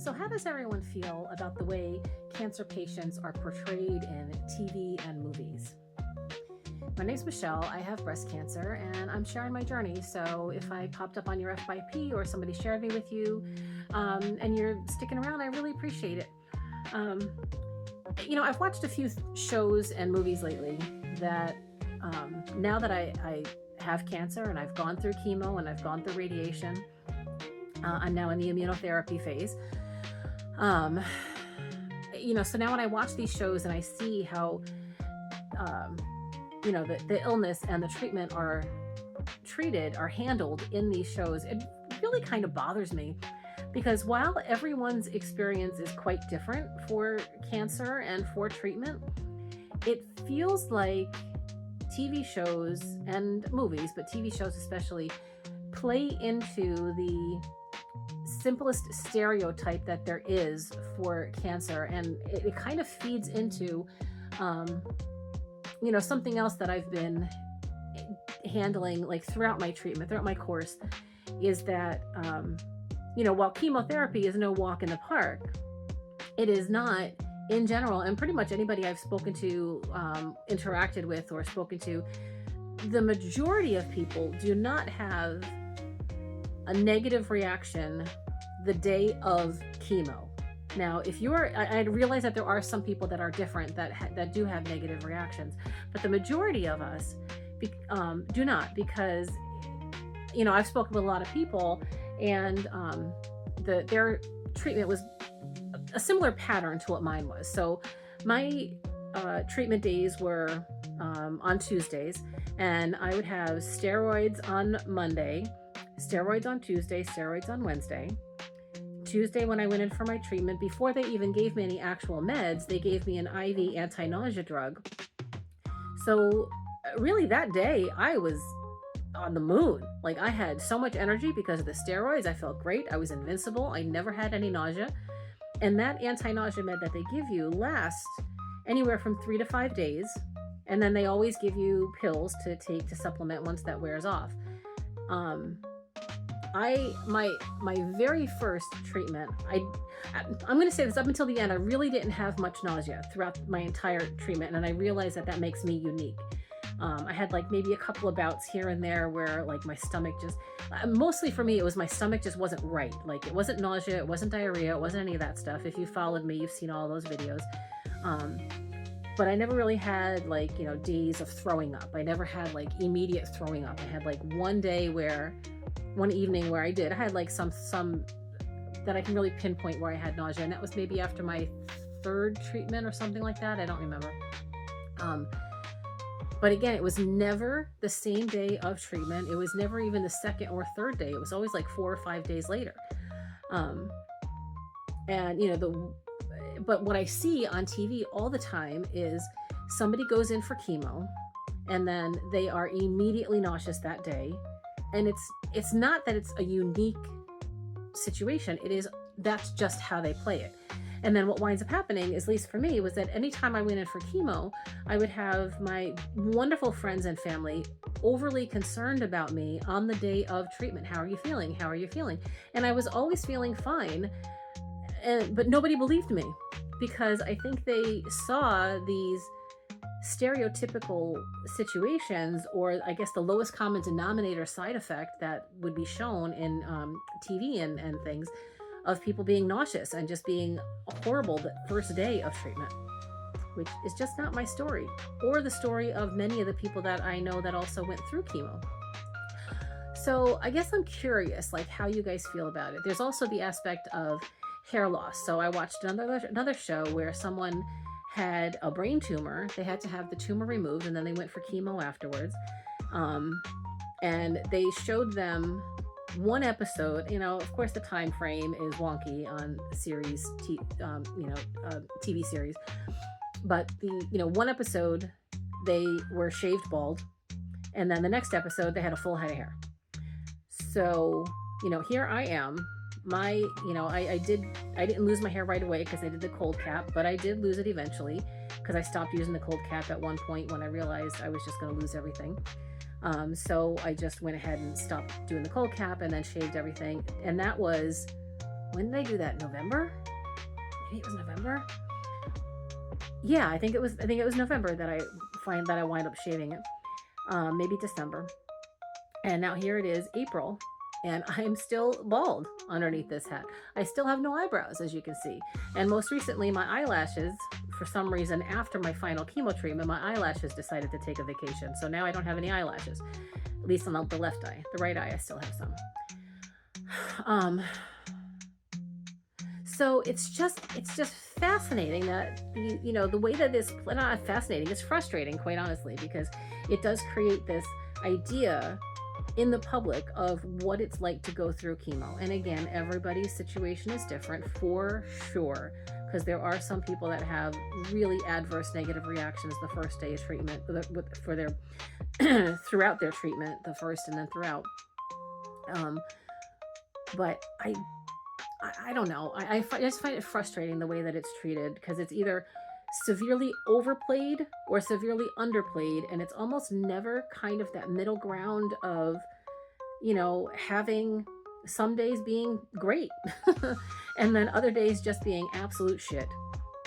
So how does everyone feel about the way cancer patients are portrayed in TV and movies? My name's Michelle. I have breast cancer and I'm sharing my journey. So if I popped up on your FYP or somebody shared me with you and you're sticking around, I really appreciate it. I've watched a few shows and movies lately that now that I have cancer and I've gone through chemo and I've gone through radiation, I'm now in the immunotherapy phase. So now when I watch these shows and I see how, the illness and the treatment are handled in these shows, it really kind of bothers me. Because while everyone's experience is quite different for cancer and for treatment, it feels like TV shows and movies, but TV shows especially, play into the simplest stereotype that there is for cancer. And it kind of feeds into, something else that I've been handling like throughout my treatment, throughout my course, is that, while chemotherapy is no walk in the park, it is not in general, and pretty much anybody I've spoken to, interacted with or spoken to, the majority of people do not have a negative reaction the day of chemo. Now, if I realize that there are some people that are different that do have negative reactions, but the majority of us do not, because, I've spoken with a lot of people and their treatment was a similar pattern to what mine was. So my treatment days were on Tuesdays, and I would have steroids on Monday, steroids on Tuesday, steroids on Wednesday. Tuesday, when I went in for my treatment, before they even gave me any actual meds, they gave me an IV anti-nausea drug. So really that day I was on the moon. Like, I had so much energy because of the steroids. I felt great. I was invincible. I never had any nausea. And that anti-nausea med that they give you lasts anywhere from 3 to 5 days. And then they always give you pills to take to supplement once that wears off. My very first treatment, I'm going to say this, up until the end, I really didn't have much nausea throughout my entire treatment. And I realized that makes me unique. I had like maybe a couple of bouts here and there where like my stomach just, mostly for me, it was my stomach just wasn't right. Like, it wasn't nausea, it wasn't diarrhea, it wasn't any of that stuff. If you followed me, you've seen all those videos. But I never really had like, days of throwing up. I never had like immediate throwing up. I had like one evening where I had like some that I can really pinpoint where I had nausea. And that was maybe after my third treatment or something like that. I don't remember. But again, it was never the same day of treatment. It was never even the second or third day. It was always like 4 or 5 days later. But what I see on TV all the time is somebody goes in for chemo and then they are immediately nauseous that day. And it's not that it's a unique situation. That's just how they play it. And then what winds up happening, at least for me, was that anytime I went in for chemo, I would have my wonderful friends and family overly concerned about me on the day of treatment. How are you feeling? How are you feeling? And I was always feeling fine, but nobody believed me, because I think they saw these stereotypical situations, or I guess the lowest common denominator side effect that would be shown in TV and things, of people being nauseous and just being horrible the first day of treatment, which is just not my story, or the story of many of the people that I know that also went through chemo. So I guess I'm curious, like, how you guys feel about it. There's also the aspect of hair loss. So I watched another show where someone had a brain tumor. They had to have the tumor removed, and then they went for chemo afterwards. And they showed them one episode. Of course, the time frame is wonky on series, TV series. But one episode they were shaved bald, and then the next episode they had a full head of hair. So here I am. I didn't lose my hair right away because I did the cold cap, but I did lose it eventually because I stopped using the cold cap at one point when I realized I was just going to lose everything. So I just went ahead and stopped doing the cold cap and then shaved everything. And that was when did I do that? November? Maybe it was November. Yeah, I think it was November that I wind up shaving it. Maybe December. And now here it is, April, and I'm still bald underneath this hat. I still have no eyebrows, as you can see. And most recently, my eyelashes, for some reason, after my final chemo treatment, my eyelashes decided to take a vacation. So now I don't have any eyelashes, at least on the left eye. The right eye, I still have some. So it's just fascinating that the way that this, not fascinating, it's frustrating, quite honestly, because it does create this idea in the public of what it's like to go through chemo. And again, everybody's situation is different for sure, because there are some people that have really adverse negative reactions the first day of treatment for their throughout their treatment, the first and then throughout. But I don't know. I just find it frustrating the way that it's treated, because it's either severely overplayed or severely underplayed, and it's almost never kind of that middle ground of, having some days being great and then other days just being absolute shit.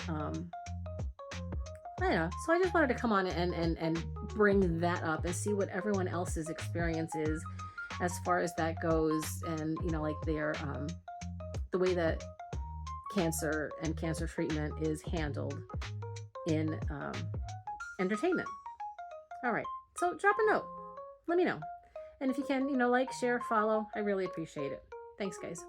I don't know. So I just wanted to come on and bring that up and see what everyone else's experience is as far as that goes, and like their the way that cancer and cancer treatment is handled in entertainment. All right, so drop a note, let me know, and if you can, like, share, follow, I really appreciate it. Thanks, guys.